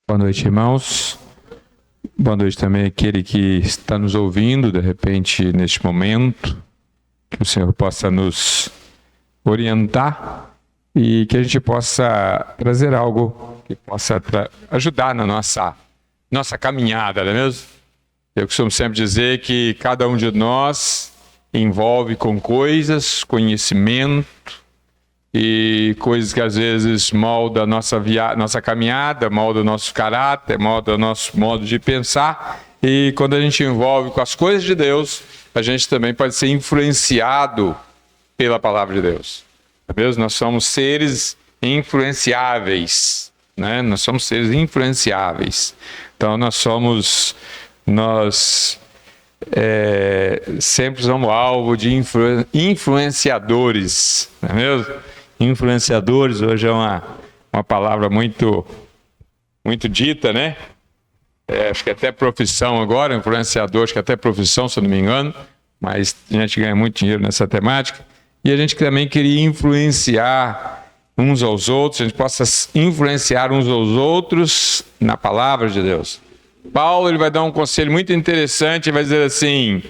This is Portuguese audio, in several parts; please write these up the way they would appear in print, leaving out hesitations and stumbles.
Boa noite, irmãos. Boa noite também àquele que está nos ouvindo, de repente, neste momento. Que o Senhor possa nos orientar e que a gente possa trazer algo que possa ajudar na nossa caminhada, não é mesmo? Eu costumo sempre dizer que cada um de nós envolve com coisas, conhecimento e coisas que às vezes moldam a nossa caminhada, moldam o nosso caráter, moldam o nosso modo de pensar. E quando a gente envolve com as coisas de Deus, a gente também pode ser influenciado pela palavra de Deus. É mesmo? Nós somos seres influenciáveis, né? Nós somos seres influenciáveis. Então nós sempre somos alvo de influenciadores, não é mesmo? Influenciadores hoje é uma palavra muito dita, né? Acho que até profissão agora, influenciador, acho que até profissão, se eu não me engano, mas a gente ganha muito dinheiro nessa temática. E a gente também queria influenciar uns aos outros, a gente possa influenciar uns aos outros na palavra de Deus. Paulo ele vai dar um conselho muito interessante, vai dizer assim: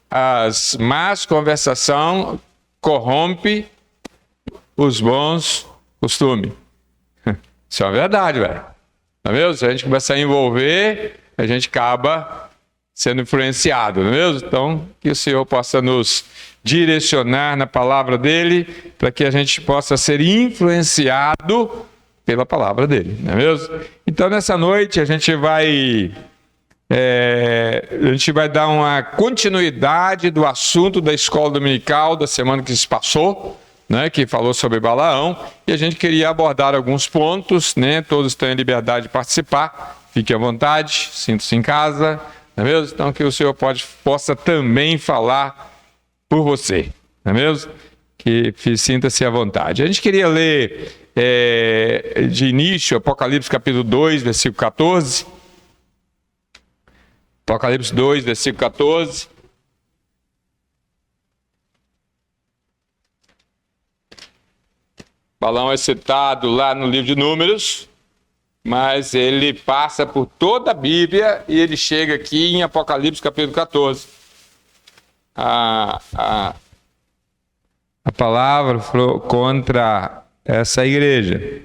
as más conversação corrompe os bons costumes. Isso é uma verdade, velho. Não é mesmo? Se a gente começar a envolver, a gente acaba sendo influenciado, não é mesmo? Então, que o Senhor possa nos direcionar na palavra dele, para que a gente possa ser influenciado pela palavra dele, não é mesmo? Então, nessa noite, a gente vai dar uma continuidade do assunto da escola dominical da semana que se passou, né, que falou sobre Balaão, e a gente queria abordar alguns pontos, né? Todos têm a liberdade de participar, fique à vontade, sinta-se em casa, não é mesmo? Então que o Senhor possa também falar por você, não é mesmo? Que sinta-se à vontade. A gente queria ler de início Apocalipse capítulo 2, versículo 14. Apocalipse 2, versículo 14. Balaão é citado lá no livro de Números, mas ele passa por toda a Bíblia e ele chega aqui em Apocalipse capítulo 14. A palavra falou contra essa igreja.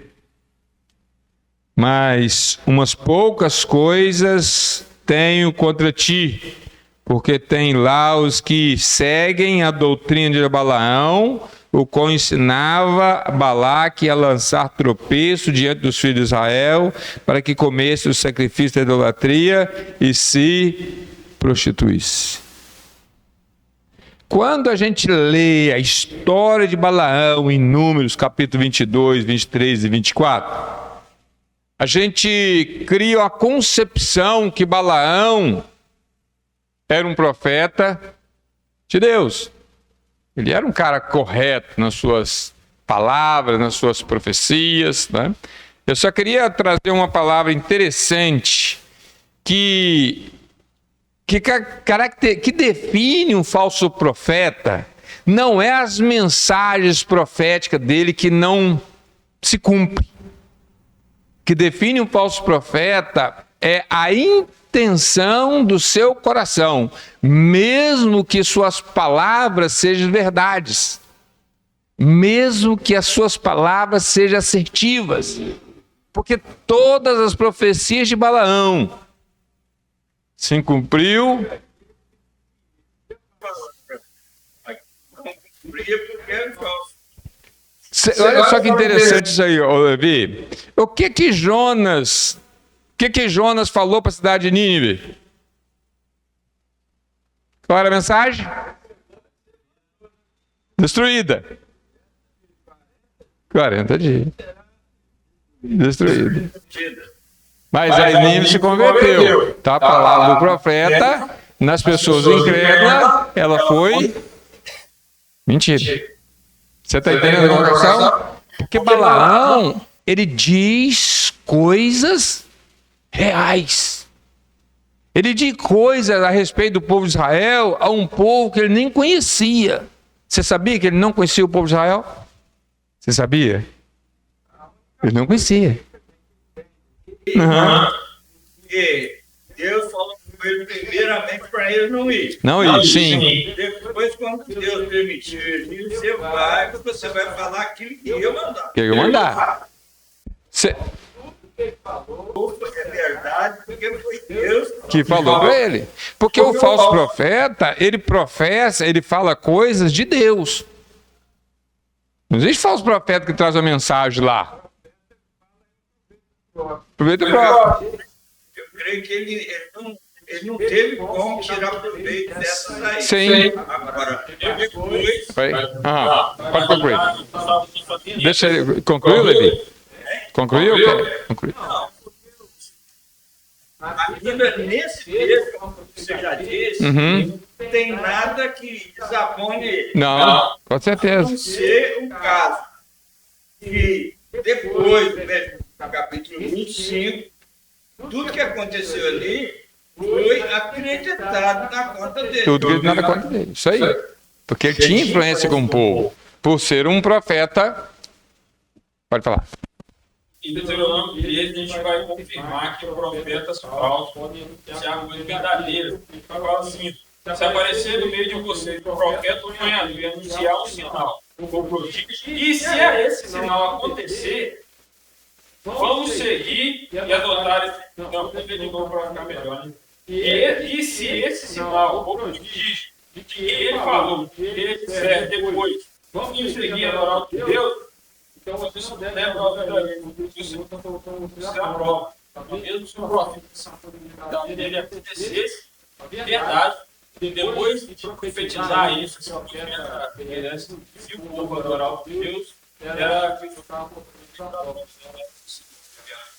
Mas umas poucas coisas tenho contra ti, porque tem lá os que seguem a doutrina de Balaão, o qual ensinava Balaque a lançar tropeço diante dos filhos de Israel, para que comesse o sacrifício da idolatria e se prostituísse. Quando a gente lê a história de Balaão em Números, capítulo 22, 23 e 24, a gente cria a concepção que Balaão era um profeta de Deus. Ele era um cara correto nas suas palavras, nas suas profecias, né? Eu só queria trazer uma palavra interessante que define um falso profeta. Não é as mensagens proféticas dele que não se cumprem. Que define um falso profeta é a intenção do seu coração, mesmo que suas palavras sejam verdades, mesmo que as suas palavras sejam assertivas, porque todas as profecias de Balaão se cumpriu. Olha só que interessante isso aí, Levi. O que Jonas falou para a cidade de Nínive? Qual era a mensagem? Destruída. 40 dias. Destruída. Mas aí Nínive se converteu. Então a palavra do profeta, nas pessoas incrédulas, ela foi mentira. Você está entendendo a colocação? Porque Balaão, ele diz coisas reais. Ele diz coisas a respeito do povo de Israel a um povo que ele nem conhecia. Você sabia que ele não conhecia o povo de Israel? Você sabia? Ele não conhecia. Uhum. porque Deus falou com ele primeiramente para ele não ir. Não ir, sim. Depois, quando Deus permitir ele ir, você vai falar aquilo que eu mandar. Que eu mandar. É verdade, porque foi Deus Que falou para ele. Porque o falso profeta, ele professa, ele fala coisas de Deus. Não existe falso profeta que traz a mensagem lá. Proveito próprio. Eu creio que ele não teve como tirar proveito dessas aí. Sim. Agora, depois... Pode concluir. Deixa ele... Concluiu, Levi? Concluiu? Concluiu. Ainda nesse texto, como você já disse, não tem nada que desabone ele. Não, com certeza. Não ser o caso que depois, no capítulo 25, tudo que aconteceu ali foi acreditado na conta dele. Tudo acreditado na conta dele, isso aí. Porque ele tinha influência com o povo. Por ser um profeta... Pode falar. Em Deuteronômio 13, a gente vai confirmar que profetas falsos podem ser argumentos verdadeiros. Fala assim: se aparecer no meio de vocês um profeta ou sonhador e anunciar um sinal ou prodígio, e se esse sinal acontecer, vamos seguir e adotar esse. Não, vou ver de novo para ficar melhor. Né? E se esse sinal ou prodígio de que ele falou, que ele fizer depois, vamos seguir e adorar o Deus. Então você não deve aprovar você aprova. Mesmo se o profeta dele acontecesse, verdade, e depois de profetizar isso, se o povo adorar o Deus, era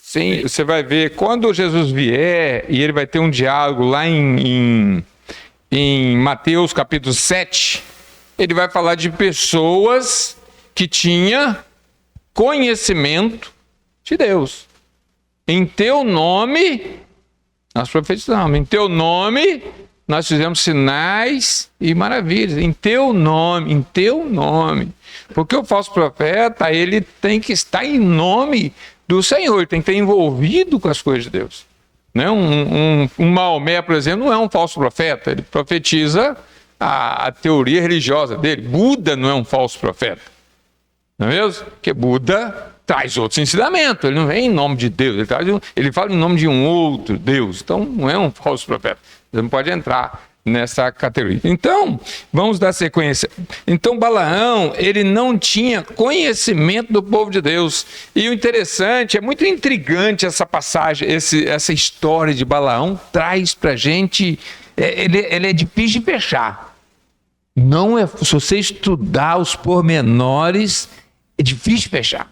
Sim, você vai ver, quando Jesus vier, e ele vai ter um diálogo lá em Mateus capítulo 7, ele vai falar de pessoas que tinham conhecimento de Deus. Em teu nome, nós profetizamos. Em teu nome, nós fizemos sinais e maravilhas. Em teu nome, em teu nome. Porque o falso profeta, ele tem que estar em nome do Senhor, ele tem que estar envolvido com as coisas de Deus. Né? Um Maomé, por exemplo, não é um falso profeta, ele profetiza a teoria religiosa dele. Buda não é um falso profeta. Não é mesmo? Porque Buda traz outros ensinamentos. Ele não vem em nome de Deus. Ele fala em nome de um outro Deus. Então, não é um falso profeta. Você não pode entrar nessa categoria. Então, vamos dar sequência. Então, Balaão, ele não tinha conhecimento do povo de Deus. E o interessante, é muito intrigante essa passagem, essa história de Balaão traz pra gente... Ele é difícil de fechar. Não é, se você estudar os pormenores... É difícil fechar.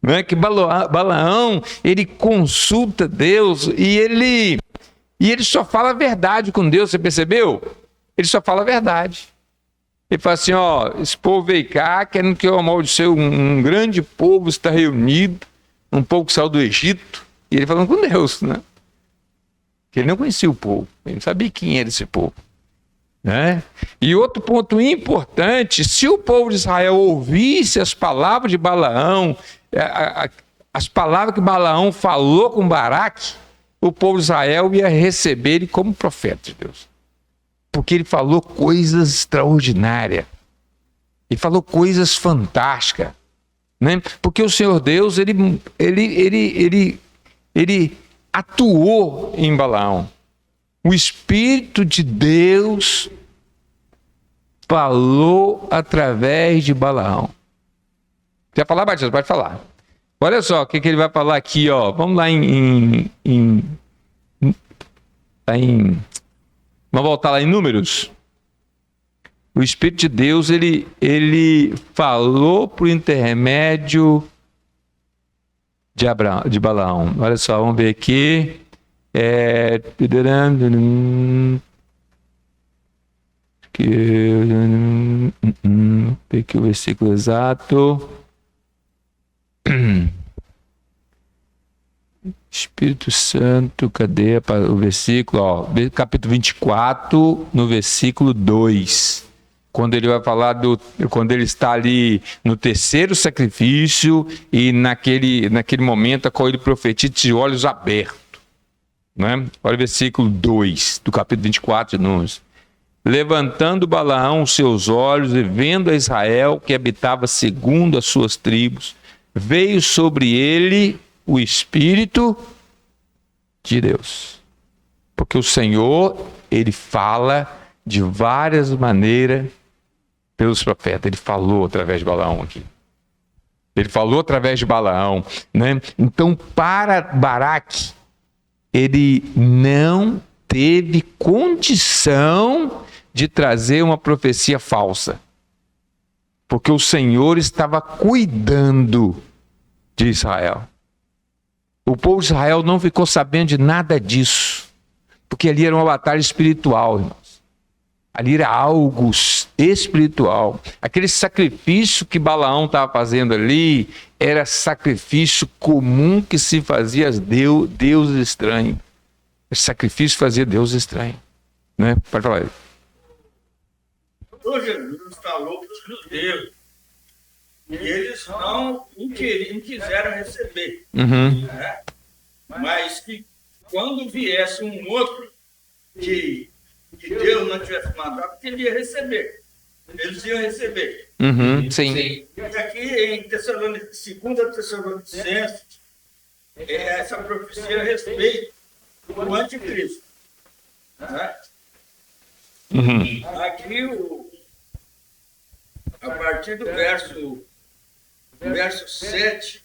Não é que Balaão, ele consulta Deus e ele só fala a verdade com Deus, você percebeu? Ele só fala a verdade. Ele fala assim, esse povo veio cá, querendo que eu amaldiçoe um grande povo está reunido, um povo que saiu do Egito, e ele falando com Deus, né? Porque ele não conhecia o povo, ele não sabia quem era esse povo. Né? E outro ponto importante, se o povo de Israel ouvisse as palavras de Balaão, as palavras que Balaão falou com Baraque, o povo de Israel ia receber ele como profeta de Deus. Porque ele falou coisas extraordinárias. Ele falou coisas fantásticas. Né? Porque o Senhor Deus, ele atuou em Balaão. O Espírito de Deus falou através de Balaão. Quer falar, Batista? Pode falar. Olha só o que ele vai falar aqui, ó. Vamos lá vamos voltar lá em Números. O Espírito de Deus, ele falou por intermédio de Balaão. Olha só, vamos ver aqui. Aqui o versículo exato. Espírito Santo, cadê o versículo? Ó, capítulo 24, no versículo 2. Quando ele vai falar quando ele está ali no terceiro sacrifício e naquele momento a qual ele profetiza de olhos abertos. né? Olha o versículo 2 do capítulo 24 de Números. Levantando Balaão os seus olhos e vendo a Israel que habitava segundo as suas tribos, veio sobre ele o Espírito de Deus. Porque o Senhor, ele fala de várias maneiras pelos profetas. Ele falou através de Balaão aqui. Ele falou através de Balaão, né? Então, para Baraque, ele não teve condição de trazer uma profecia falsa. Porque o Senhor estava cuidando de Israel. O povo de Israel não ficou sabendo de nada disso. Porque ali era uma batalha espiritual, irmãos. Ali era algo espiritual. Aquele sacrifício que Balaão estava fazendo ali era sacrifício comum que se fazia a deuses estranhos. Esse sacrifício fazia Deus estranho. Né? Pode falar aí. Então Jesus falou para os judeus e eles não quiseram receber. Né? Mas que quando viesse um outro que Deus não tivesse mandado, ele ia receber. Eles iam receber. Sim. E aqui em 2 Tessalonicenses, essa profecia a respeito do anticristo. Né? Aqui, a partir do verso 7,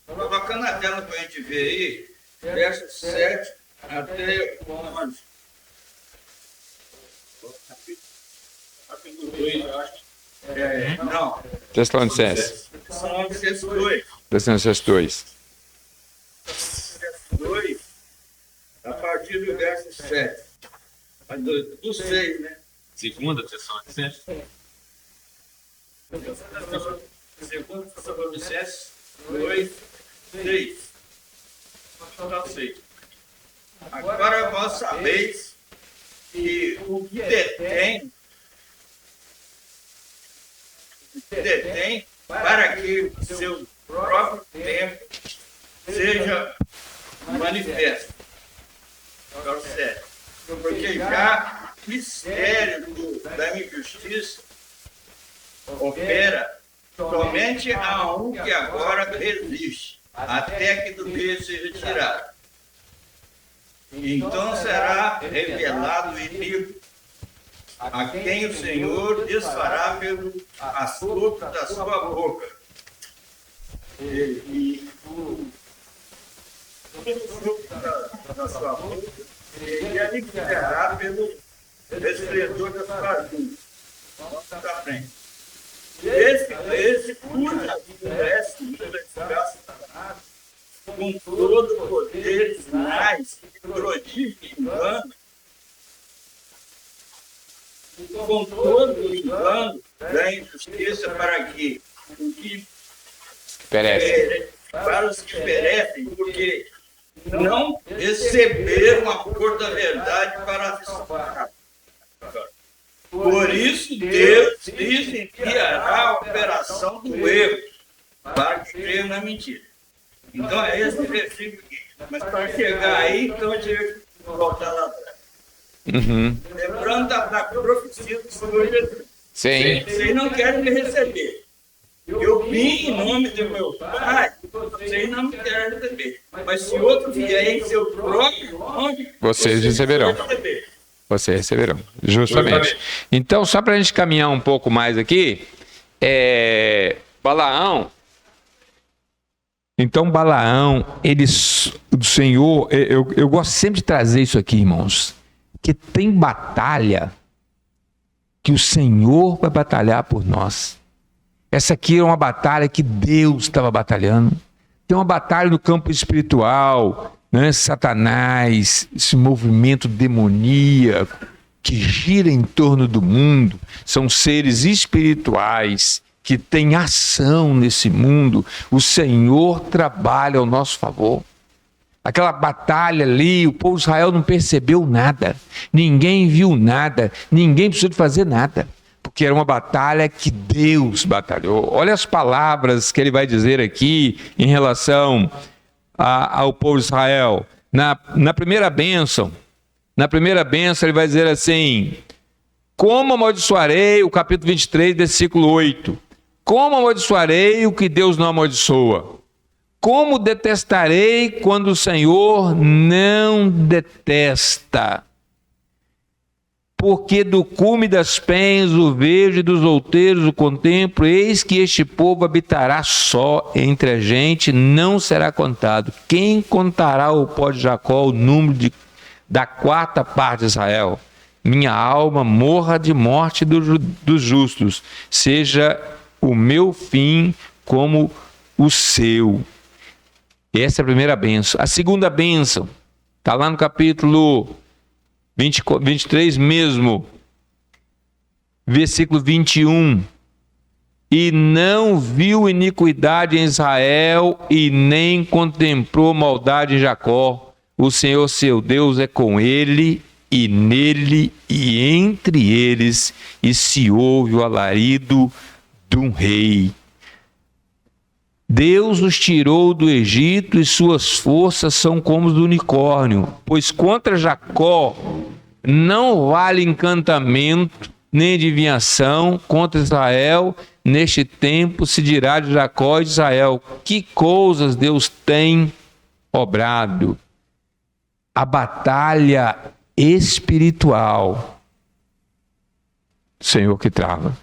coloca na tela para a gente ver aí, verso 7 até 11. Capítulo 2, eu acho. Não. Tessalonicenses. Tessalonicenses 2. Tessalonicenses 2. 2, a partir do verso 7. Do 6, né? Segunda Tessalonicenses. Segunda Tessalonicenses 2, 6. Total 6. Agora vós sabeis que o que detém para que o seu próprio tempo seja manifesto. Agora, sério. Porque já o mistério da injustiça opera somente a um que agora resiste, até que do meio seja tirado. Então será revelado o inimigo, a quem o Senhor desfará pelo assopro da sua boca. E o assopro da sua boca ele aniquilará pelo esplendor da sua luz. Vamos para frente. Esse cuja esse Satanás, com todo o poder, sinais, prodígio e engano, com todo o engano da injustiça para que para os que perecem, porque não receberam a cor da verdade para a Por isso Deus lhes enviará a operação do erro para que creiam na mentira. Então é esse versículo aqui. Mas para chegar aí, então eu tive que voltar lá atrás. Lembrando da profecia do Senhor Jesus. Sim. Vocês não querem me receber. Eu vim em nome do meu Pai, vocês não me querem receber. Mas se outro vier em seu próprio nome, vocês receberão. Vocês receberão, justamente. Então, só para a gente caminhar um pouco mais aqui, Balaão. Então, Balaão, o Senhor, eu gosto sempre de trazer isso aqui, irmãos, que tem batalha que o Senhor vai batalhar por nós. Essa aqui é uma batalha que Deus estava batalhando. Tem uma batalha no campo espiritual, né? Satanás, esse movimento demoníaco que gira em torno do mundo, são seres espirituais que têm ação nesse mundo. O Senhor trabalha ao nosso favor. Aquela batalha ali, o povo de Israel não percebeu nada, ninguém viu nada, ninguém precisou de fazer nada, porque era uma batalha que Deus batalhou. Olha as palavras que ele vai dizer aqui em relação ao povo de Israel. Na primeira bênção, ele vai dizer assim: como amaldiçoarei, o capítulo 23, versículo 8. Como amaldiçoarei o que Deus não amaldiçoa? Como detestarei quando o Senhor não detesta? Porque do cume das penhas o vejo e dos outeiros o contemplo, eis que este povo habitará só entre a gente, não será contado. Quem contará o pó de Jacó, o número da quarta parte de Israel? Minha alma morra de morte dos justos, seja o meu fim como o seu. Essa é a primeira bênção. A segunda bênção está lá no capítulo 23 mesmo, versículo 21. E não viu iniquidade em Israel e nem contemplou maldade em Jacó. O Senhor seu Deus é com ele e nele e entre eles, e se ouve o alarido de um rei. Deus os tirou do Egito e suas forças são como os do unicórnio, pois contra Jacó não vale encantamento nem adivinhação, contra Israel neste tempo se dirá de Jacó e de Israel: que coisas Deus tem obrado. A batalha espiritual, Senhor que trava.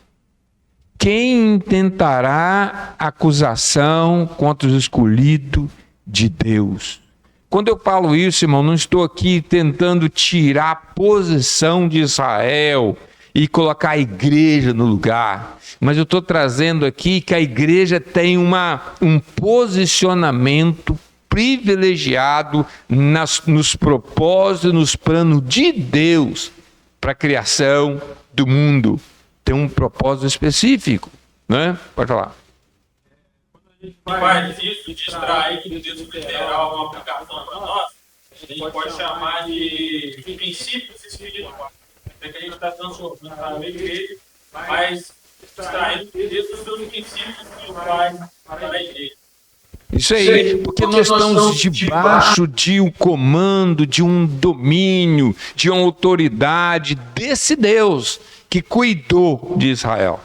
Quem intentará acusação contra os escolhidos de Deus? Quando eu falo isso, irmão, não estou aqui tentando tirar a posição de Israel e colocar a igreja no lugar, mas eu estou trazendo aqui que a igreja tem um posicionamento privilegiado nos propósitos, nos planos de Deus para a criação do mundo. Tem um propósito específico, né? Pode falar. Quando a gente faz isso, distrair que Deus literal uma aplicação para nós, a gente pode chamar de princípios espirituais. É que a gente está transformando a igreja, mas distraindo Deus dos seus princípios espirituais para a igreja. Isso aí, porque nós estamos debaixo de um comando, de um domínio, de uma autoridade desse Deus que cuidou de Israel,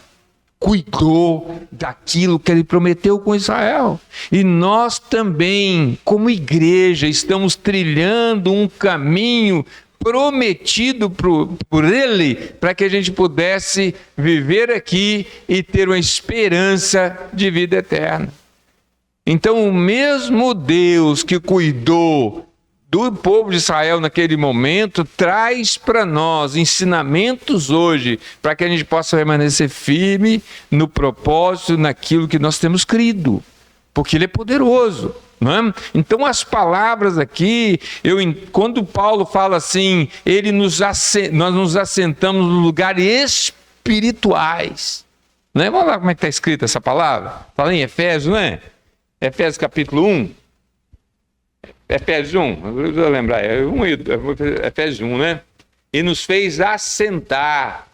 cuidou daquilo que ele prometeu com Israel. E nós também, como igreja, estamos trilhando um caminho prometido por ele, para que a gente pudesse viver aqui e ter uma esperança de vida eterna. Então, o mesmo Deus que cuidou do povo de Israel naquele momento, traz para nós ensinamentos hoje, para que a gente possa permanecer firme no propósito, naquilo que nós temos crido, porque ele é poderoso. Não é? Então as palavras aqui, quando Paulo fala assim, nós nos assentamos no lugares espirituais. Não é? Vamos lá como é que está escrita essa palavra? Fala em Efésios, não é? Efésios capítulo 1. Efésios 1, vou lembrar, Efésios 1, né? E nos fez assentar.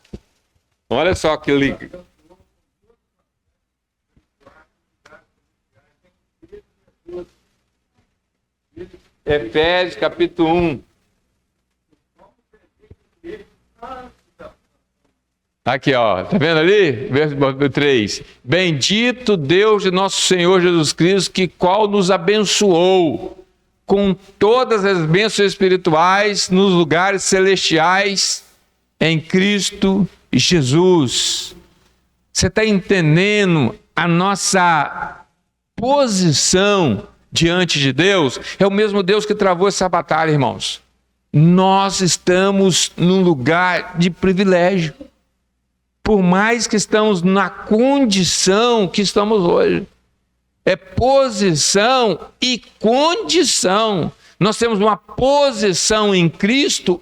Olha só que liga. Efésios capítulo 1. Aqui, ó, tá vendo ali? Verso 3. Bendito Deus de nosso Senhor Jesus Cristo, que qual nos abençoou com todas as bênçãos espirituais nos lugares celestiais em Cristo Jesus. Você está entendendo a nossa posição diante de Deus? É o mesmo Deus que travou essa batalha, irmãos. Nós estamos num lugar de privilégio, por mais que estamos na condição que estamos hoje. É posição e condição. Nós temos uma posição em Cristo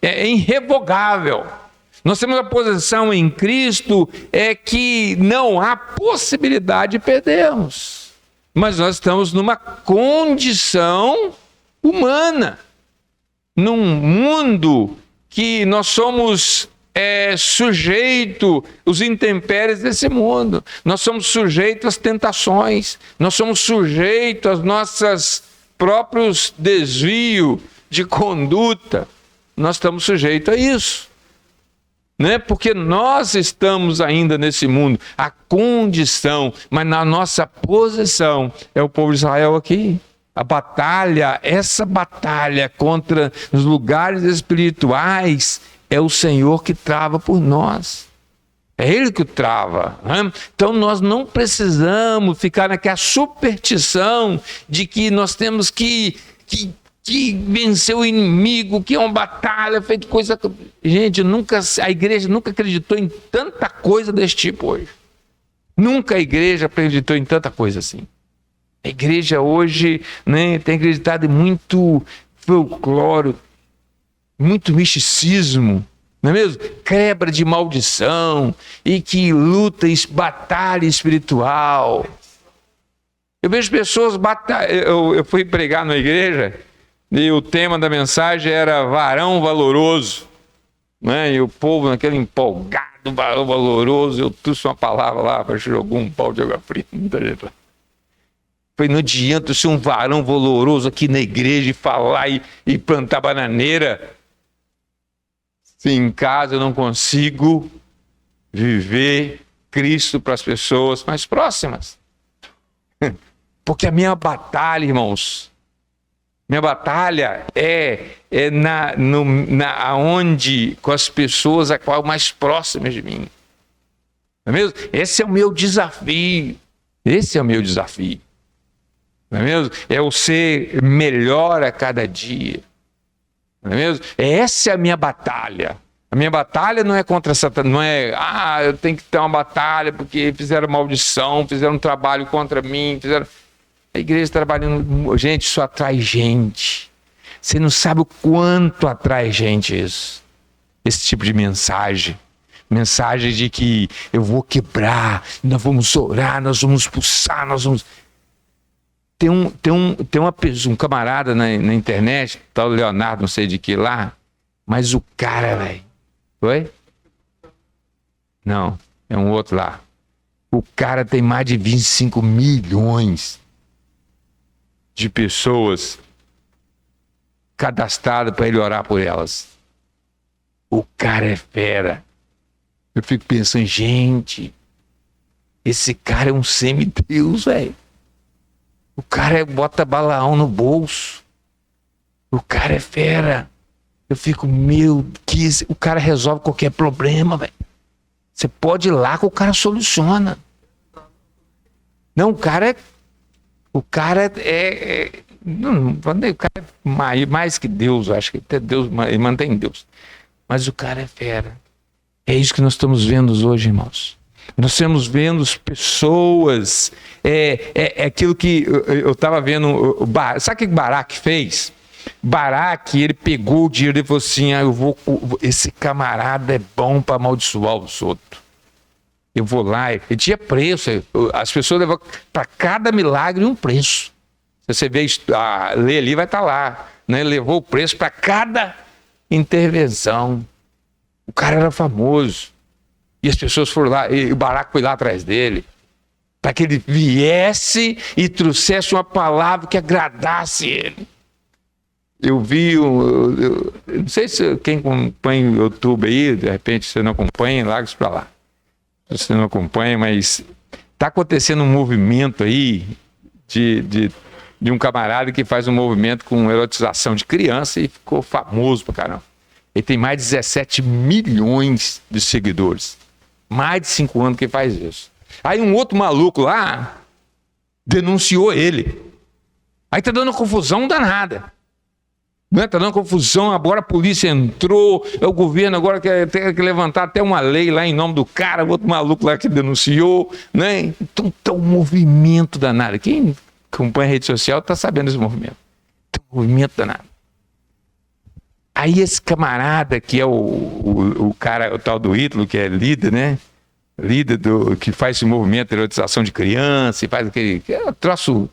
irrevogável. Nós temos uma posição em Cristo que não há possibilidade de perdermos. Mas nós estamos numa condição humana, num mundo que nós somos sujeito aos intempéries desse mundo. Nós somos sujeitos às tentações, nós somos sujeitos às nossas próprios desvios de conduta, nós estamos sujeitos a isso. Né? Porque nós estamos ainda nesse mundo, a condição, mas na nossa posição é o povo de Israel aqui. A batalha, essa batalha contra os lugares espirituais, é o Senhor que trava por nós. É Ele que o trava. Né? Então nós não precisamos ficar naquela superstição de que nós temos que vencer o inimigo, que é uma batalha, feito coisa... Gente, a igreja nunca acreditou em tanta coisa desse tipo hoje. Nunca a igreja acreditou em tanta coisa assim. A igreja hoje, né, tem acreditado em muito folclore, muito misticismo, não é mesmo? Quebra de maldição e que luta, batalha espiritual. Eu vejo pessoas eu fui pregar na igreja e o tema da mensagem era varão valoroso, né? E o povo naquele empolgado, varão valoroso, eu trouxe uma palavra lá, para jogar um pau de água fria, muita gente lá. Falei, não adianta eu ser um varão valoroso aqui na igreja e falar e plantar bananeira, se em casa eu não consigo viver Cristo para as pessoas mais próximas. Porque a minha batalha, irmãos, minha batalha é aonde com as pessoas a qual mais próximas de mim. Não é mesmo? Esse é o meu desafio. Esse é o meu desafio. Não é mesmo? É o ser melhor a cada dia. Não é mesmo? Essa é a minha batalha. A minha batalha não é contra Satanás, não é, eu tenho que ter uma batalha porque fizeram maldição, fizeram um trabalho contra mim, A igreja trabalhando, gente, isso atrai gente. Você não sabe o quanto atrai gente isso. Esse tipo de mensagem. Mensagem de que eu vou quebrar, nós vamos orar, nós vamos expulsar, nós vamos... Tem um camarada na internet, tal Leonardo, não sei de que lá, mas o cara, velho, oi? Não, é um outro lá. O cara tem mais de 25 milhões de pessoas cadastradas para ele orar por elas. O cara é fera. Eu fico pensando, gente, esse cara é um semideus, velho. O cara bota Balaão no bolso. O cara é fera. Eu fico, o cara resolve qualquer problema, velho. Você pode ir lá que o cara soluciona. Não, o cara é mais que Deus, eu acho que até Deus, ele mantém Deus. Mas o cara é fera. É isso que nós estamos vendo hoje, irmãos. Nós estamos vendo pessoas, aquilo que eu estava vendo, sabe o que Baraque fez? Baraque, ele pegou o dinheiro e falou assim, esse camarada é bom para amaldiçoar os outros. Eu vou lá, ele tinha preço, as pessoas levam para cada milagre um preço. Se você ler ali, vai estar lá. Né? Ele levou o preço para cada intervenção. O cara era famoso. E as pessoas foram lá, e o Baraque foi lá atrás dele, para que ele viesse e trouxesse uma palavra que agradasse ele. Eu vi, não sei se quem acompanha o YouTube aí, de repente você não acompanha, larga isso para lá. Você não acompanha, mas está acontecendo um movimento aí de um camarada que faz um movimento com erotização de criança e ficou famoso pra caramba. Ele tem mais de 17 milhões de seguidores. Mais de 5 anos que faz isso. Aí um outro maluco lá denunciou ele. Aí tá dando confusão danada. Né? Tá dando confusão, agora a polícia entrou, o governo agora quer levantar até uma lei lá em nome do cara, outro maluco lá que denunciou. Né? Então tá um movimento danado. Quem acompanha a rede social está sabendo desse movimento. Tem um movimento danado. Aí esse camarada, que é o cara, o tal do Ítalo, que é líder, né? Líder que faz esse movimento de erotização de criança, e faz aquele troço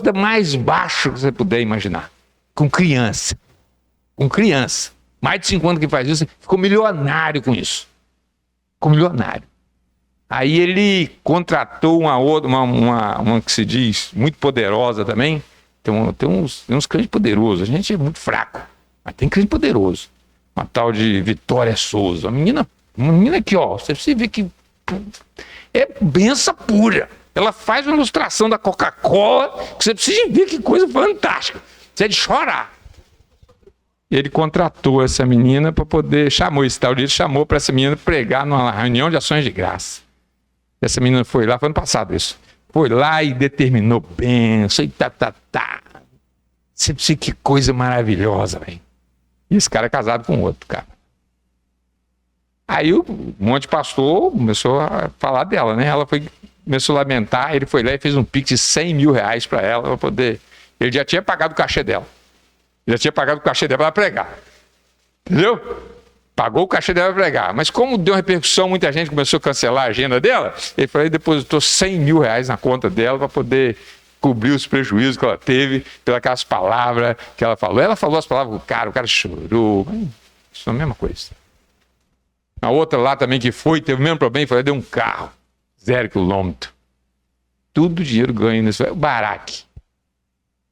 da mais baixo que você puder imaginar. Com criança. Com criança. Mais de 5 anos que faz isso, ficou milionário com isso. Ficou milionário. Aí ele contratou uma que se diz muito poderosa também. Tem uns crentes poderosos. A gente é muito fraco, mas tem crente poderoso. Uma tal de Vitória Souza. Uma menina aqui, ó. Você vê que é benção pura. Ela faz uma ilustração da Coca-Cola que você precisa ver que coisa fantástica. Você é de chorar. Ele contratou essa menina para poder... chamou para essa menina pregar numa reunião de ações de graça. Essa menina foi lá, foi ano passado isso. Foi lá e determinou benção e Você precisa, que coisa maravilhosa, velho. E esse cara é casado com outro cara. Aí um monte de pastor começou a falar dela, né? Ela começou a lamentar, ele foi lá e fez um pix de 100 mil reais para ela, para poder... Ele já tinha pagado o cachê dela. Já tinha pagado o cachê dela para pregar. Entendeu? Pagou o cachê dela para pregar. Mas como deu uma repercussão, muita gente começou a cancelar a agenda dela, ele falou, depositou 100 mil reais na conta dela para poder cobrir os prejuízos que ela teve pelas palavras que ela falou. Ela falou as palavras com o cara chorou. Isso é a mesma coisa. A outra lá também que teve o mesmo problema, deu um carro, 0 quilômetro. Tudo dinheiro ganho nisso. É o Baraque.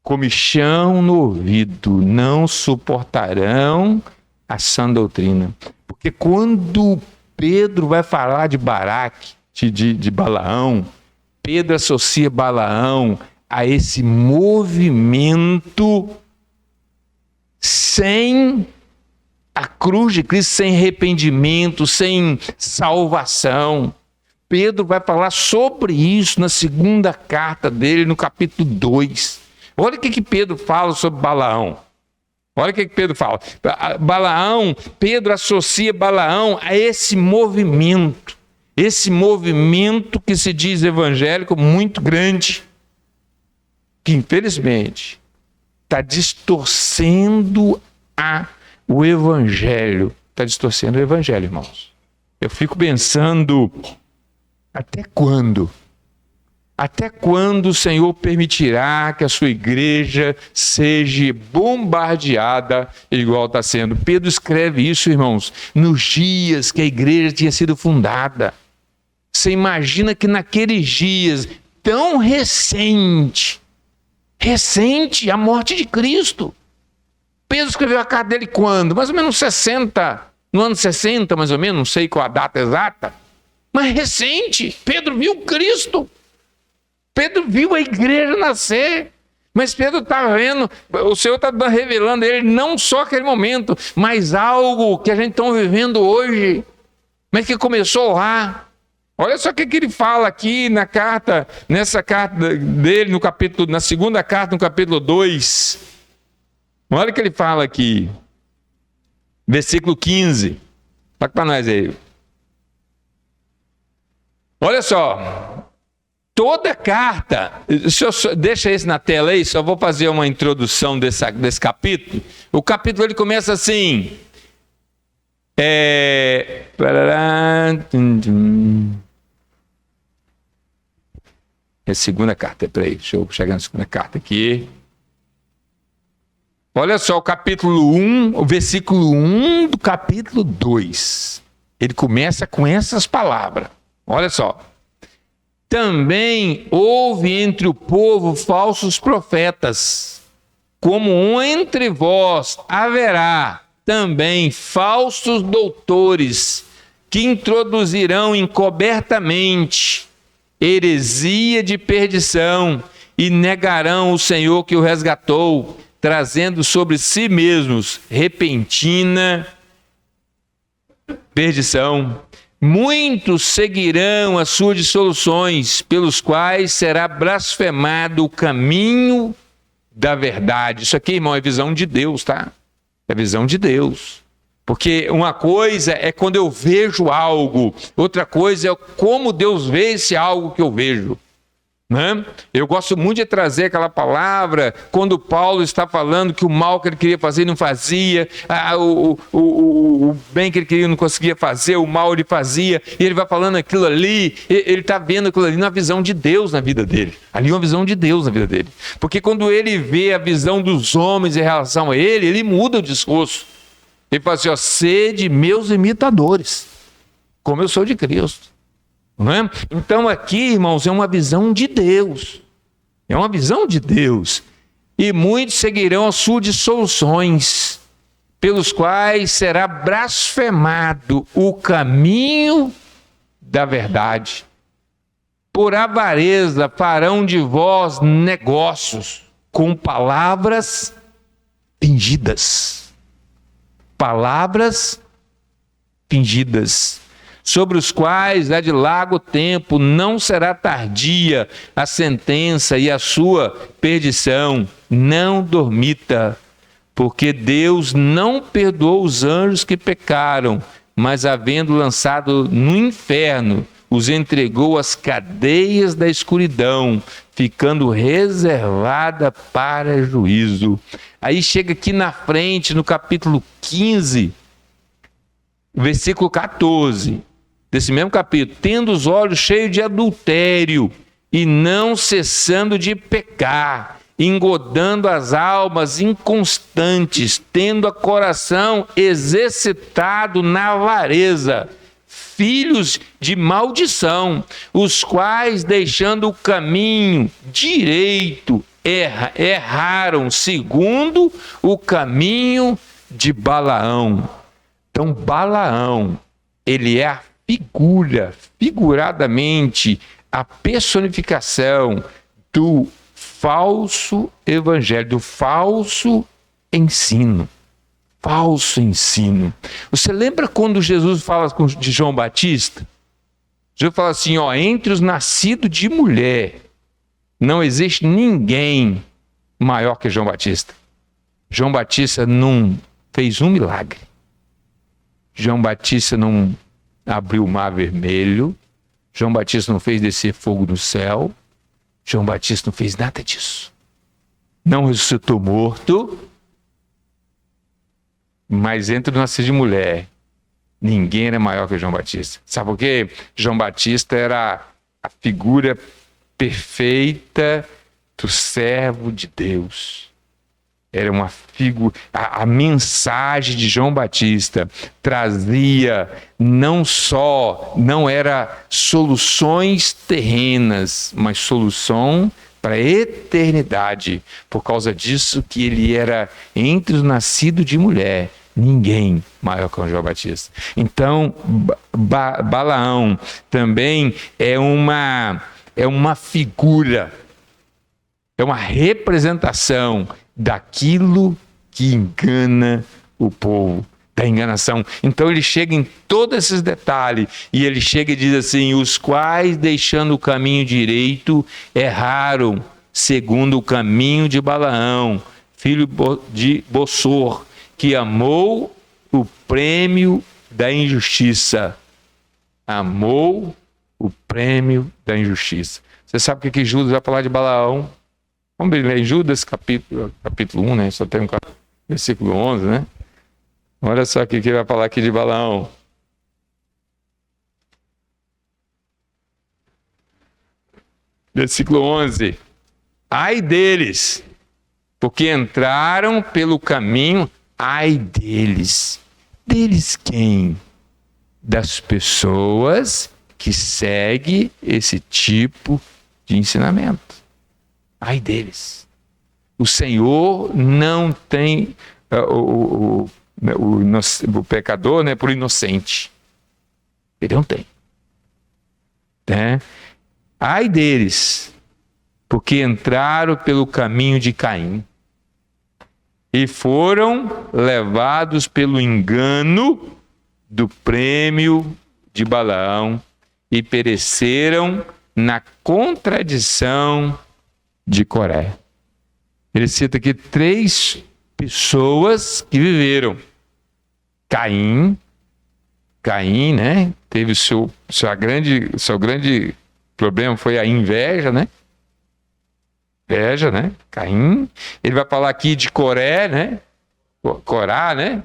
Comichão no ouvido, não suportarão a sã doutrina. Porque quando Pedro vai falar de Baraque, de Balaão, Pedro associa Balaão a esse movimento sem a cruz de Cristo, sem arrependimento, sem salvação. Pedro vai falar sobre isso na segunda carta dele, no capítulo 2. Olha o que Pedro fala sobre Balaão. Olha o que Pedro fala. Pedro associa Balaão a esse movimento que se diz evangélico muito grande, que infelizmente está distorcendo o evangelho. Está distorcendo o evangelho, irmãos. Eu fico pensando, até quando? Até quando o Senhor permitirá que a sua igreja seja bombardeada igual está sendo? Pedro escreve isso, irmãos, nos dias que a igreja tinha sido fundada. Você imagina que naqueles dias tão recente a morte de Cristo. Pedro escreveu a carta dele quando? Mais ou menos no ano 60, mais ou menos, não sei qual a data exata, mas recente. Pedro viu Cristo. Pedro viu a igreja nascer, mas Pedro está vendo, o Senhor está revelando a ele não só aquele momento, mas algo que a gente está vivendo hoje, mas que começou lá. Olha só o que ele fala aqui nessa carta dele, na segunda carta, no capítulo 2. Olha o que ele fala aqui, versículo 15. Fala para nós aí. Olha só. Toda carta, deixa esse na tela aí, só vou fazer uma introdução desse capítulo. O capítulo ele começa assim. É a segunda carta, peraí, deixa eu chegar na segunda carta aqui. Olha só, o capítulo 1, o versículo 1 do capítulo 2. Ele começa com essas palavras. Olha só. Também houve entre o povo falsos profetas, como entre vós haverá também falsos doutores, que introduzirão encobertamente heresia de perdição e negarão o Senhor que o resgatou, trazendo sobre si mesmos repentina perdição. Muitos seguirão as suas dissoluções, pelos quais será blasfemado o caminho da verdade. Isso aqui, irmão, é visão de Deus, tá? É visão de Deus. Porque uma coisa é quando eu vejo algo, outra coisa é como Deus vê esse algo que eu vejo. Né? Eu gosto muito de trazer aquela palavra quando Paulo está falando que o mal que ele queria fazer ele não fazia, o bem que ele queria não conseguia fazer, o mal ele fazia, e ele vai falando aquilo ali, ele está vendo aquilo ali na visão de Deus na vida dele. Ali é uma visão de Deus na vida dele. Porque quando ele vê a visão dos homens em relação a ele muda o discurso. Ele fala assim, sede meus imitadores, como eu sou de Cristo. Não é? Então aqui, irmãos, é uma visão de Deus. É uma visão de Deus. E muitos seguirão as suas dissoluções, pelos quais será blasfemado o caminho da verdade. Por avareza farão de vós negócios com palavras fingidas. Palavras fingidas, sobre os quais há de largo tempo, não será tardia a sentença e a sua perdição. Não dormita, porque Deus não perdoou os anjos que pecaram, mas havendo lançado no inferno, os entregou às cadeias da escuridão, ficando reservada para juízo. Aí chega aqui na frente, no capítulo 15, versículo 14, desse mesmo capítulo: tendo os olhos cheios de adultério e não cessando de pecar, engodando as almas inconstantes, tendo o coração exercitado na avareza, filhos de maldição, os quais, deixando o caminho direito, erraram segundo o caminho de Balaão. Então, Balaão, ele é a figuradamente, a personificação do falso evangelho, do falso ensino. Falso ensino. Você lembra quando Jesus fala de João Batista? Jesus fala assim, entre os nascidos de mulher, não existe ninguém maior que João Batista. João Batista não fez um milagre. João Batista não abriu o mar vermelho. João Batista não fez descer fogo do céu. João Batista não fez nada disso. Não ressuscitou morto. Mas entre os nascidos de mulher, ninguém era maior que João Batista. Sabe por quê? João Batista era a figura perfeita do servo de Deus. Era uma figura. A mensagem de João Batista trazia não era soluções terrenas, mas solução para a eternidade. Por causa disso que ele era entre os nascidos de mulher, ninguém maior que o João Batista. Então, Balaão também é uma figura, é uma representação daquilo que engana o povo, da enganação. Então ele chega em todos esses detalhes, e ele chega e diz assim: os quais, deixando o caminho direito, erraram segundo o caminho de Balaão, filho de Bossor, que amou o prêmio da injustiça. Amou o prêmio da injustiça. Você sabe o que Judas vai falar de Balaão? Vamos ler em Judas, capítulo 1, né? Só tem um versículo 11, né? Olha só o que ele vai falar aqui de Balaão. Versículo 11. Ai deles, porque entraram pelo caminho, ai deles. Deles quem? Das pessoas que seguem esse tipo de ensinamento. Ai deles. O Senhor não tem o pecador, né, por inocente. Ele não tem. Né? Ai deles, porque entraram pelo caminho de Caim e foram levados pelo engano do prêmio de Balaão e pereceram na contradição de Coré. Ele cita aqui 3 pessoas que viveram. Caim, né? Teve o seu grande problema foi a inveja, né? Inveja, né? Caim. Ele vai falar aqui de Coré, né? Corá, né?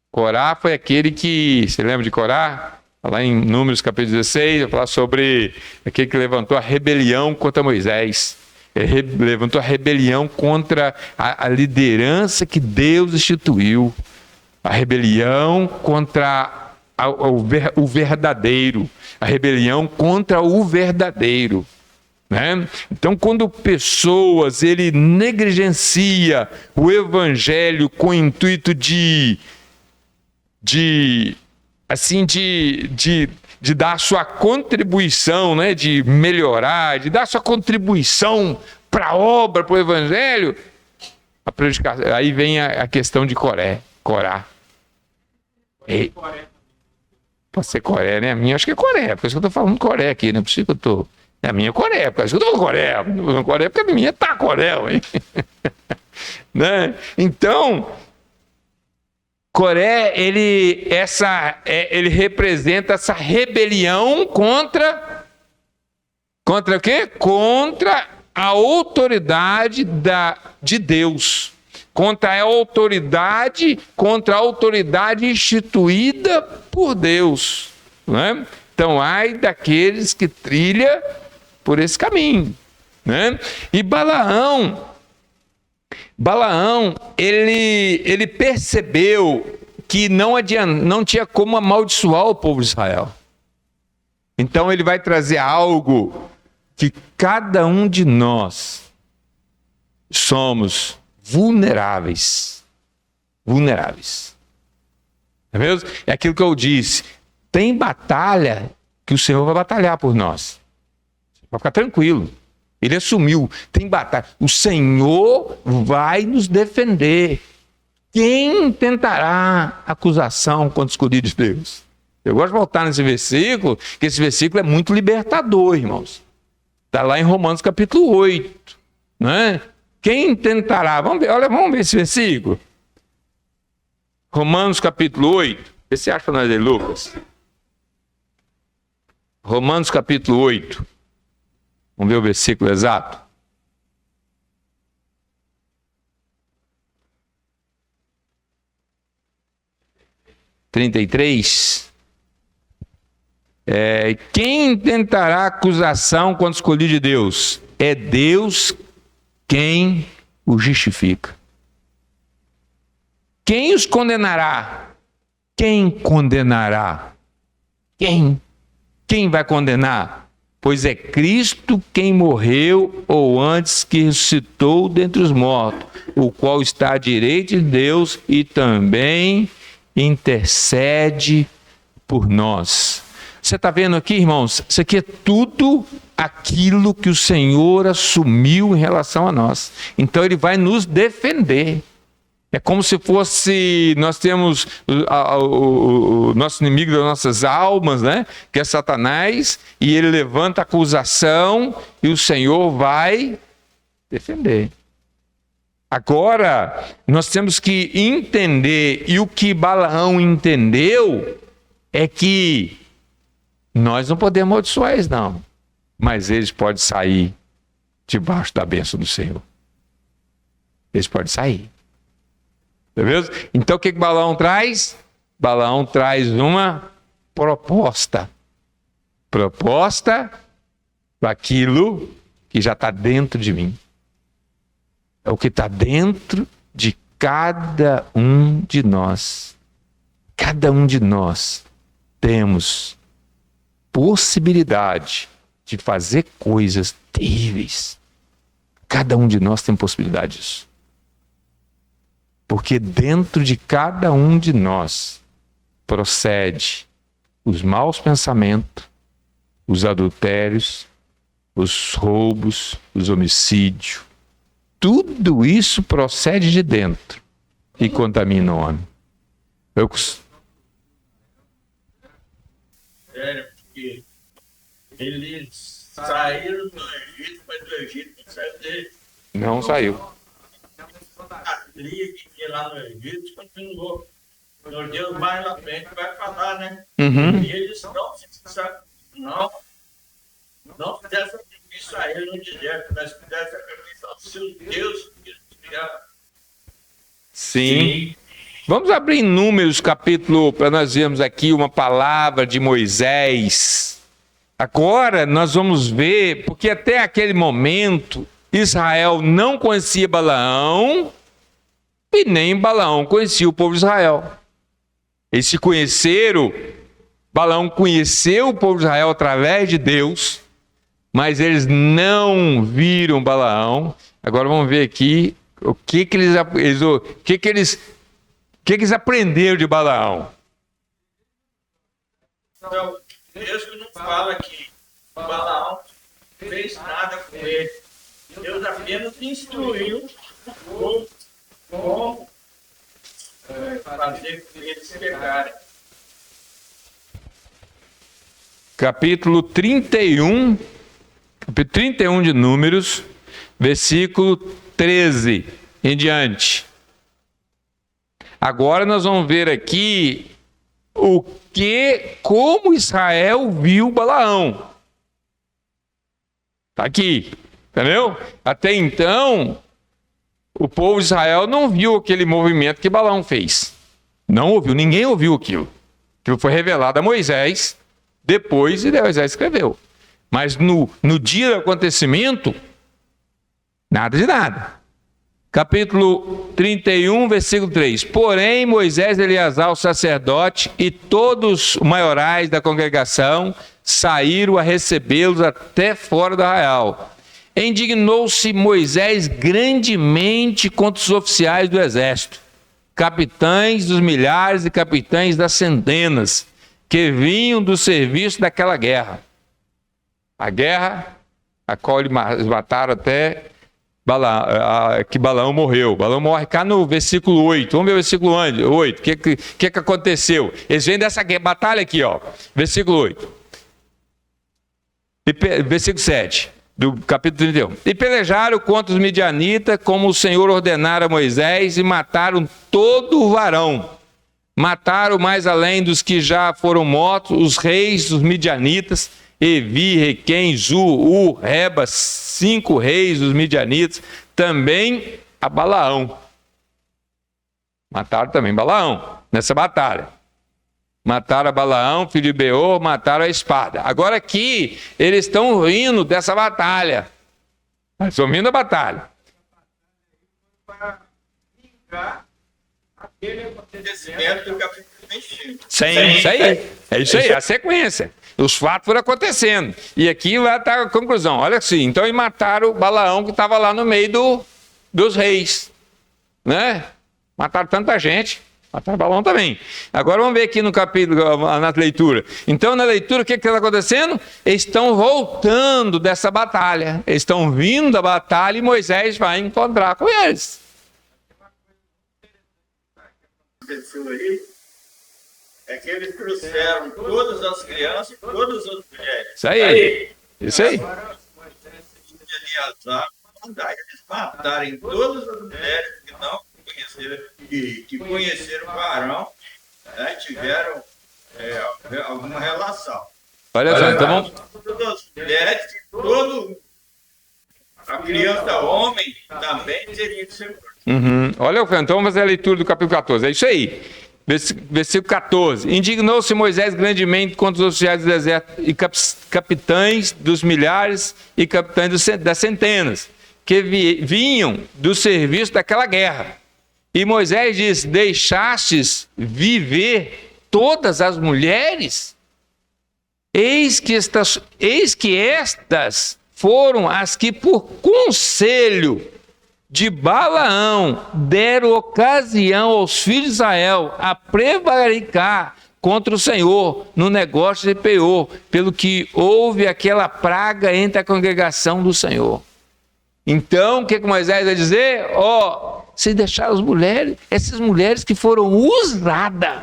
Corá foi aquele que, você lembra de Corá? Lá em Números capítulo 16, vai falar sobre aquele que levantou a rebelião contra Moisés. Ele levantou a rebelião contra a liderança que Deus instituiu. A rebelião contra o verdadeiro, a rebelião contra o verdadeiro. Né? Então, quando pessoas negligencia o evangelho com o intuito de dar a sua contribuição, né? De melhorar, de dar a sua contribuição para a obra, para o evangelho, aí vem a questão de Corá. Pode ser Coré, né? A minha acho que é Coré, por isso que eu estou falando Coré aqui, né? Por isso que eu estou... A minha é Coré, por isso que eu estou falando Coré, porque a minha tá Coré, hein? Né? Então, Coré, ele representa essa rebelião contra o quê? Contra a autoridade de Deus. Contra a autoridade instituída por Deus. Né? Então, ai daqueles que trilham por esse caminho. Né? E Balaão, ele percebeu que não tinha como amaldiçoar o povo de Israel. Então, ele vai trazer algo que cada um de nós somos vulneráveis. É mesmo? É aquilo que eu disse. Tem batalha que o Senhor vai batalhar por nós. Vai ficar tranquilo. Ele assumiu. Tem batalha. O Senhor vai nos defender. Quem tentará acusação contra os escolhidos de Deus? Eu gosto de voltar nesse versículo, que esse versículo é muito libertador, irmãos. Está lá em Romanos capítulo 8. Né? Quem tentará? Vamos ver esse versículo. Romanos capítulo 8. Vê se acha para nós aí, Lucas. Romanos capítulo 8. Vamos ver o versículo exato. Quem tentará acusação contra o escolhido de Deus? É Deus quem o justifica. Quem os condenará? Quem condenará? Quem vai condenar? Pois é Cristo quem morreu, ou antes que ressuscitou dentre os mortos, o qual está à direita de Deus e também intercede por nós. Você está vendo aqui, irmãos? Isso aqui é tudo aquilo que o Senhor assumiu em relação a nós. Então ele vai nos defender. É como se fosse, nós temos o nosso inimigo das nossas almas, né? Que é Satanás, e ele levanta acusação e o Senhor vai defender. Agora, nós temos que entender, e o que Balaão entendeu é que nós não podemos amaldiçoar eles, não. Mas eles podem sair debaixo da bênção do Senhor. Eles podem sair. Tá vendo? Então o que Balaão traz? Balaão traz uma proposta. Proposta para aquilo que já está dentro de mim. É o que está dentro de cada um de nós. Cada um de nós temos possibilidade de fazer coisas terríveis. Cada um de nós tem possibilidade disso. Porque dentro de cada um de nós procede os maus pensamentos, os adultérios, os roubos, os homicídios. Tudo isso procede de dentro e contamina o homem. Sério, porque eles saíram do Egito, mas do Egito não saiu dele. Não saiu. A trilha que tinha lá no Egito continuou. Meu Deus, mais na frente vai falar, né? Uhum. E eles não fizeram sacrifício a ele no deserto, mas fizeram sacrifício ao seu Deus que eles criaram. Sim. Vamos abrir em Números capítulo, para nós vermos aqui uma palavra de Moisés. Agora nós vamos ver, porque até aquele momento Israel não conhecia Balaão e nem Balaão conhecia o povo de Israel. Eles se conheceram Balaão conheceu o povo de Israel através de Deus, mas eles não viram Balaão. Agora vamos ver aqui o que eles aprenderam de Balaão. Então, Deus não fala que Balaão fez nada com ele. Deus apenas instruiu como fazer com que eles pegarem. Capítulo 31 de Números, versículo 13 em diante. Agora nós vamos ver aqui como Israel viu Balaão. Está aqui, entendeu? Até então, o povo de Israel não viu aquele movimento que Balaão fez. Não ouviu, ninguém ouviu aquilo. Aquilo foi revelado a Moisés, depois e Moisés escreveu. Mas no dia do acontecimento, nada de nada. Capítulo 31, versículo 3. Porém, Moisés, Eleazar, o sacerdote, e todos os maiorais da congregação saíram a recebê-los até fora do arraial. Indignou-se Moisés grandemente contra os oficiais do exército, capitães dos milhares e capitães das centenas, que vinham do serviço daquela guerra. A guerra a qual eles mataram até que Balaão morreu. Balaão morre cá no versículo 8. Vamos ver o versículo 8. O que aconteceu? Eles vêm dessa batalha aqui, ó. Versículo 8. Versículo 7. Do capítulo 31. E pelejaram contra os midianitas, como o Senhor ordenara a Moisés, e mataram todo o varão. Mataram mais além dos que já foram mortos, os reis dos midianitas, Evi, Requém, Zu, Reba, 5 reis dos midianitas, também a Balaão. Mataram também Balaão nessa batalha. Mataram a Balaão, filho de Beor, mataram a espada. Agora aqui, eles estão rindo dessa batalha. Eles estão rindo da batalha. Para vingar aquele acontecimento do capítulo 25. Isso aí. É isso aí, a sequência. Os fatos foram acontecendo. E aqui vai estar a conclusão. Olha assim, então eles mataram Balaão que estava lá no meio dos reis. Né? Mataram tanta gente. Mataram Balaão também. Agora vamos ver aqui no capítulo, na leitura. Então, na leitura, o que está acontecendo? Eles estão voltando dessa batalha. Eles estão vindo da batalha e Moisés vai encontrar com eles. Aconteceu aí é que eles trouxeram todas as crianças e todas as mulheres. Isso aí. Agora, Moisés e Eleazar mandaram eles matarem todas as mulheres que não que conheceram o varão, né, tiveram alguma relação. Olha só, então vamos... Todas as mulheres, a criança homem também teria que ser morto. Olha, então vamos fazer a leitura do capítulo 14. É isso aí. Versículo 14. Indignou-se Moisés grandemente contra os oficiais do exército e capitães dos milhares e capitães das centenas, que vinham do serviço daquela guerra. E Moisés diz: deixastes viver todas as mulheres? Eis que estas foram as que, por conselho de Balaão, deram ocasião aos filhos de Israel a prevaricar contra o Senhor no negócio de Peor, pelo que houve aquela praga entre a congregação do Senhor. Então, o que Moisés vai dizer? Vocês deixaram as mulheres, essas mulheres que foram usadas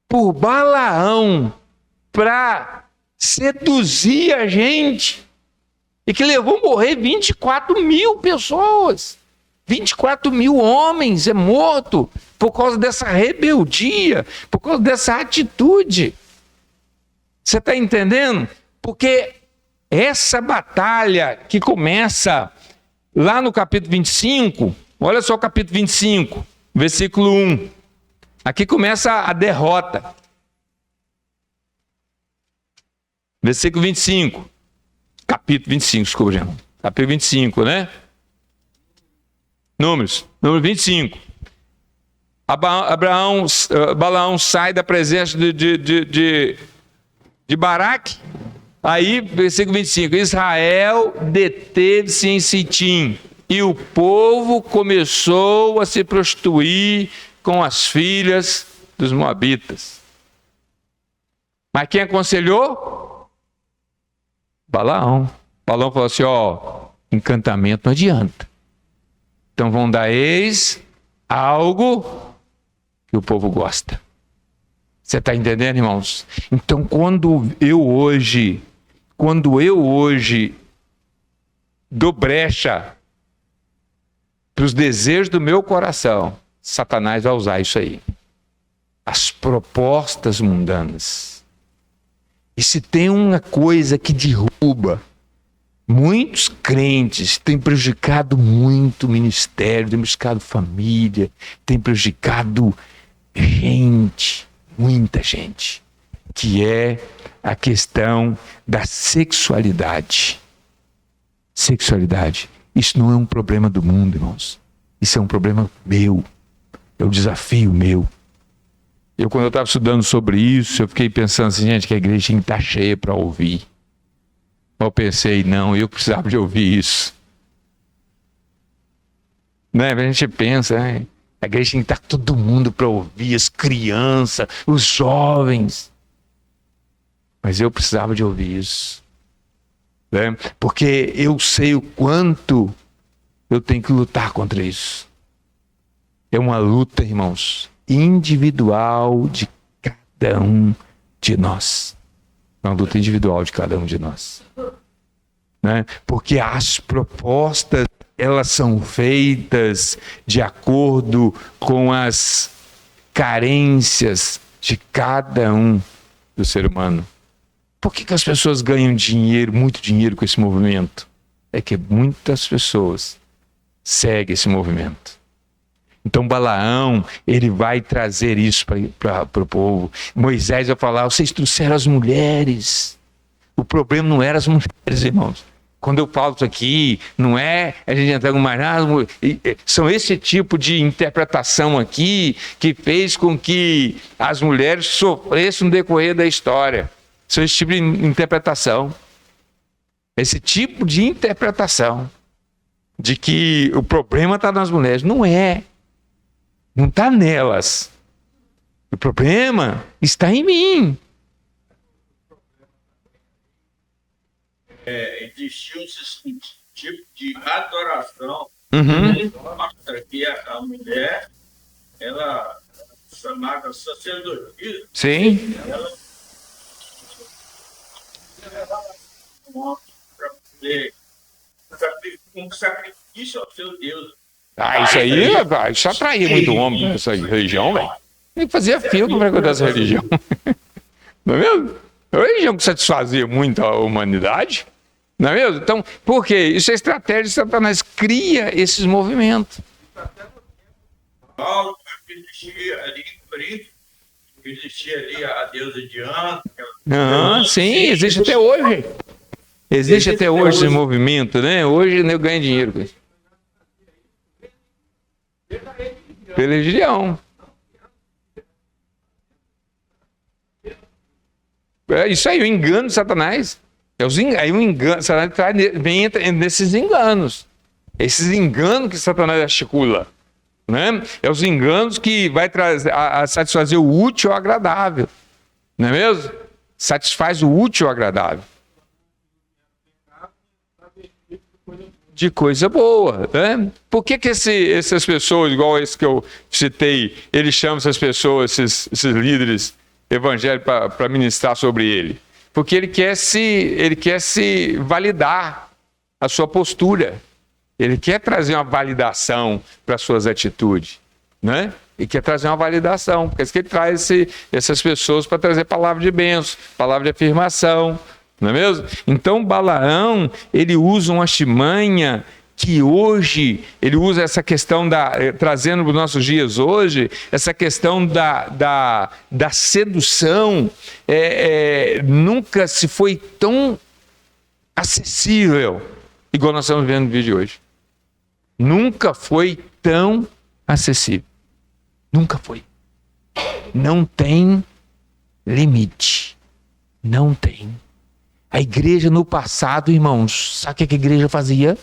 por Balaão para seduzir a gente e que levou a morrer 24 mil pessoas, 24 mil homens é morto por causa dessa rebeldia, por causa dessa atitude. Você está entendendo? Porque essa batalha que começa lá no capítulo 25, olha só o capítulo 25, versículo 1. Aqui começa a derrota. Versículo 25. Capítulo 25, desculpa, gente. Capítulo 25, né? Número 25. Balaão sai da presença de Baraque. Aí, versículo 25, Israel deteve-se em Sitim, e o povo começou a se prostituir com as filhas dos moabitas. Mas quem aconselhou? Balaão. Balaão falou assim, encantamento não adianta. Então vão dar algo que o povo gosta. Você está entendendo, irmãos? Então quando eu hoje dou brecha para os desejos do meu coração, Satanás vai usar isso aí. As propostas mundanas. E se tem uma coisa que derruba muitos crentes, tem prejudicado muito o ministério, tem prejudicado família, tem prejudicado gente, muita gente, que é a questão da sexualidade. Sexualidade. Isso não é um problema do mundo, irmãos. Isso é um problema meu. É um desafio meu. Quando eu estava estudando sobre isso, eu fiquei pensando assim, gente, que a igreja tinha que estar cheia para ouvir. Eu pensei, não, eu precisava de ouvir isso. Né? A gente pensa, né? A igreja tem que estar todo mundo para ouvir, as crianças, os jovens. Mas eu precisava de ouvir isso. Né? Porque eu sei o quanto eu tenho que lutar contra isso. É uma luta, irmãos, individual de cada um de nós. É uma luta individual de cada um de nós. Né? Porque as propostas, elas são feitas de acordo com as carências de cada um do ser humano. Por que as pessoas ganham dinheiro, muito dinheiro com esse movimento? É que muitas pessoas seguem esse movimento. Então Balaão, ele vai trazer isso para o povo. Moisés vai falar, vocês trouxeram as mulheres. O problema não era as mulheres, irmãos. Quando eu falo isso aqui, não é a gente entrar mais nada. São esse tipo de interpretação aqui que fez com que as mulheres sofressem no decorrer da história. São esse tipo de interpretação. Esse tipo de interpretação de que o problema está nas mulheres. Não é. Não está nelas. O problema está em mim. Existiu um tipo de adoração. Mostra que a mulher, ela chamada sacerdotisa. Sim. Ela para poder um sacrifício ao seu Deus. Isso aí, isso atraía muito homem nessa religião, velho. Ele fazia filtro para cuidar dessa religião. Não é mesmo? É uma religião que satisfazia muito a humanidade. Não é mesmo? Então, por quê? Isso é estratégia de Satanás. Cria esses movimentos. Paulo, existia ali em Corinto, existia ali a deusa Diana. Sim, existe até hoje. Existe até hoje esse movimento, né? Hoje eu ganho dinheiro com isso. Pela religião. É isso aí, o engano de Satanás. Aí o engano, Satanás vem nesses enganos. Esses enganos que Satanás articula. Né? É os enganos que vai trazer a satisfazer o útil ou agradável. Não é mesmo? Satisfaz o útil ou agradável. De coisa boa, né? Por que essas pessoas, igual esse que eu citei, ele chama essas pessoas, esses líderes evangélicos para ministrar sobre ele? Porque ele quer se validar a sua postura. Ele quer trazer uma validação para as suas atitudes, né? E quer trazer uma validação, porque é isso que ele traz essas pessoas para trazer palavra de bênção, palavra de afirmação. Não é mesmo? Então Balaão, ele usa uma artimanha que hoje, ele usa essa questão, trazendo para os nossos dias hoje, essa questão da sedução, nunca se foi tão acessível, igual nós estamos vendo no vídeo de hoje. Nunca foi tão acessível. Nunca foi. Não tem limite. Não tem. A igreja no passado, irmãos, sabe o que a igreja fazia?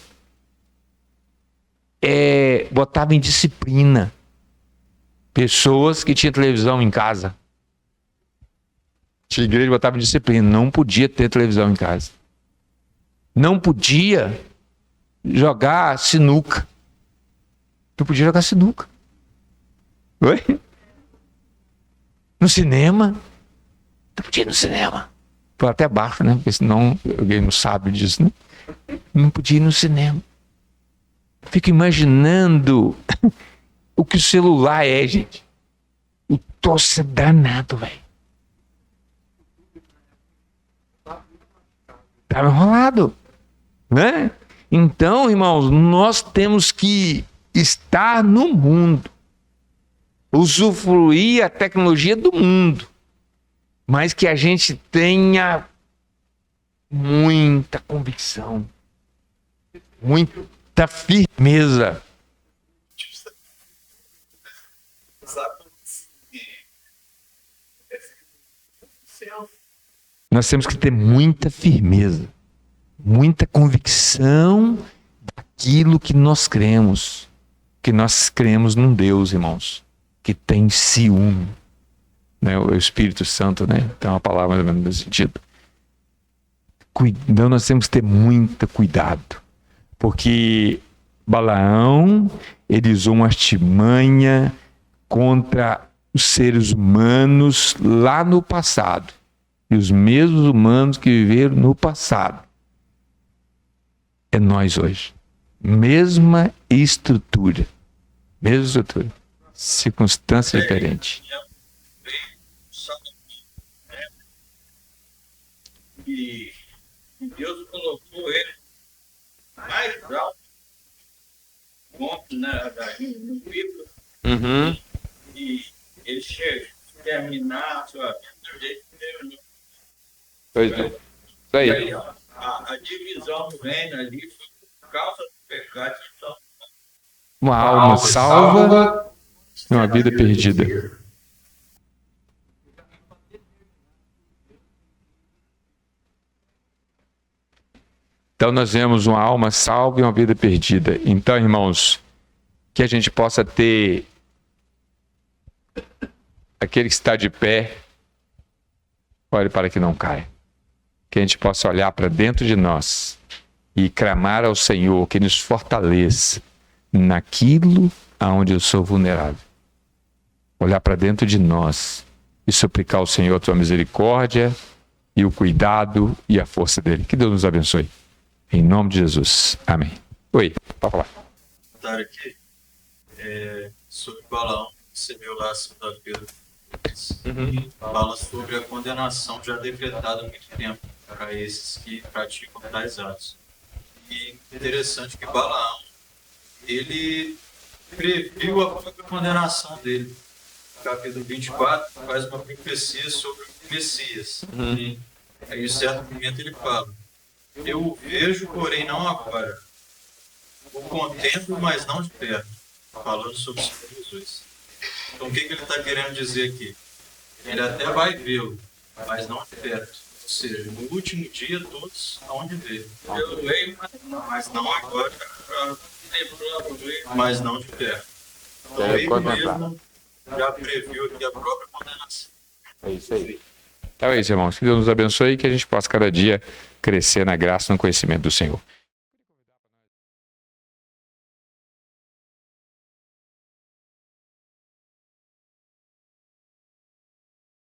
Botava em disciplina pessoas que tinham televisão em casa. A igreja botava em disciplina. Não podia ter televisão em casa. Não podia jogar sinuca. Não podia jogar sinuca. Oi? No cinema. Não podia ir no cinema. Foi até baixo, né? Porque senão alguém não sabe disso, né? Não podia ir no cinema. Fico imaginando o que o celular é, gente. O troço é danado, velho. Estava enrolado, né? Então, irmãos, nós temos que estar no mundo, usufruir a tecnologia do mundo, mas que a gente tenha muita convicção, muita firmeza. Nós temos que ter muita firmeza, muita convicção daquilo que nós cremos. Que nós cremos num Deus, irmãos, que tem ciúme. Né? O Espírito Santo, né? Tem uma palavra mais ou menos nesse sentido. Então nós temos que ter muito cuidado. Porque Balaão, ele usou uma artimanha contra os seres humanos lá no passado. E os mesmos humanos que viveram no passado. É nós hoje. Mesma estrutura. Mesma estrutura. Circunstância diferente. E Deus colocou ele mais alto. Ponto, né? Da Bíblia. Uhum. E ele chega a terminar a sua vida do jeito que terminou. Pois é. Isso aí. A divisão do reino ali foi por causa do pecado. Então, Uma alma salva e uma vida perdida. Então nós vemos uma alma salva e uma vida perdida. Então, irmãos, que a gente possa ter aquele que está de pé, olhe para que não caia. Que a gente possa olhar para dentro de nós e clamar ao Senhor que nos fortaleça naquilo aonde eu sou vulnerável. Olhar para dentro de nós e suplicar ao Senhor a tua misericórdia e o cuidado e a força dele. Que Deus nos abençoe. Em nome de Jesus. Amém. Oi, pode falar. Comentário aqui sobre Balaão, você viu lá segunda-feira. Fala sobre a condenação já decretada há muito tempo para esses que praticam tais atos. E interessante que Balaão, ele previu a própria condenação dele. No capítulo 24 faz uma profecia sobre o Messias. E aí, em certo momento, ele fala: eu o vejo, porém não agora. O contemplo, mas não de perto. Falando sobre o Senhor Jesus. Então, o que ele está querendo dizer aqui? Ele até vai vê-lo, mas não de perto. Ou seja, no último dia, todos hão de ver. eu leio, mas não agora. Mas não de perto. Então, ele mesmo já previu aqui a própria condenação. É isso aí. Então é isso, irmãos. Que Deus nos abençoe e que a gente possa cada dia crescer na graça e no conhecimento do Senhor.